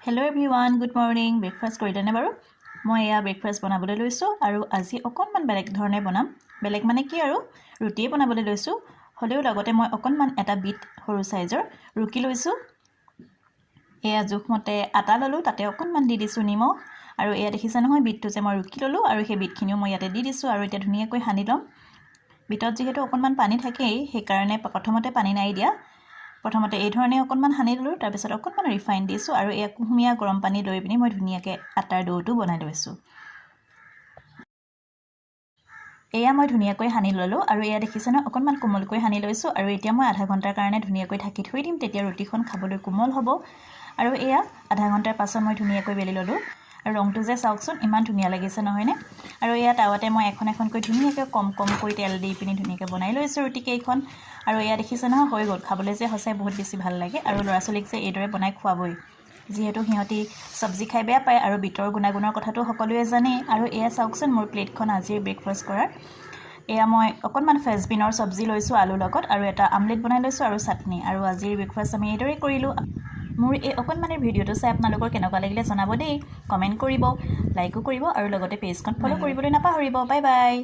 Hello everyone, good morning. Breakfast কৰিলেনে বাৰু? মই এয়া ব্ৰেকফাষ্ট বনাবলৈ লৈছোঁ আৰু আজি অকণমান বেলেগ ধৰণে বনাম। বেলেগ মানে কি আৰু ৰুটিয়ে বনাবলৈ লৈছোঁ। হ'লেও লগতে মই অকণমান এটা বিট সৰু সাইজৰ ৰুকি লৈছোঁ। এয়া জোখমতে আটা ললোঁ, তাতে অকণমান দি দিছোঁ নিমখ আৰু এয়া দেখিছে নহয় বিটটো যে মই ৰুকি ললোঁ আৰু সেই বিটখিনিও মই ইয়াতে দি দিছোঁ আৰু এতিয়া ধুনীয়াকৈ সানি ল'ম। বিটত যিহেতু অকণমান পানী থাকেই সেইকাৰণে প্ৰথমতে পানী নাই দিয়া। প্ৰথমতে এই ধৰণে অকণমান সানি ললোঁ, তাৰপিছত অকণমান ৰিফাইন দিছোঁ আৰু এয়া কুহুমীয়া গৰম পানী লৈ পিনি মই ধুনীয়াকৈ আটাৰ ডোটো বনাই লৈছোঁ। এয়া মই ধুনীয়াকৈ সানি ল'লোঁ আৰু এয়া দেখিছে ন অকণমান কোমলকৈ সানি লৈছোঁ আৰু এতিয়া মই আধা ঘণ্টাৰ কাৰণে ধুনীয়াকৈ ঢাকি থৈ দিম, তেতিয়া ৰুটিখন খাবলৈ কোমল হ'ব। আৰু এয়া আধা ঘণ্টাৰ পাছত মই ধুনীয়াকৈ বেলি ল'লোঁ আৰু ৰংটো যে চাওকচোন ইমান ধুনীয়া লাগিছে নহয়নে। আৰু এয়া টাৱাতে মই এখন এখনকৈ ধুনীয়াকৈ কমকৈ তেল দি পিনি ধুনীয়াকৈ বনাই লৈছোঁ ৰুটিকেইখন। আৰু এয়া দেখিছে নহয় হৈ গ'ল। খাবলৈ যে সঁচাই বহুত বেছি ভাল লাগে আৰু ল'ৰা ছোৱালীক যে এইদৰে বনাই খুৱাবই, যিহেতু সিহঁতি চব্জি খাই বেয়া পায় আৰু বিটৰ গুণাগুণৰ কথাটো সকলোৱে জানেই। আৰু এয়া চাওকচোন মোৰ প্লেটখন আজিৰ ব্ৰেকফাষ্ট কৰাৰ। এয়া মই অকণমান ফ্ৰেঞ্চবিনৰ চব্জি লৈছোঁ আলুৰ লগত আৰু এটা আমলেট বনাই লৈছোঁ আৰু চাটনি। আৰু আজিৰ ব্ৰেকফাষ্ট আমি এইদৰে কৰিলোঁ। মোৰ এই অকণমানৰ ভিডিঅ'টো চাই আপোনালোকৰ কেনেকুৱা লাগিলে জনাব দেই। কমেণ্ট কৰিব, লাইকো কৰিব আৰু লগতে পেজখন ফ'ল' কৰিবলৈ নাপাহৰিব। Bye bye.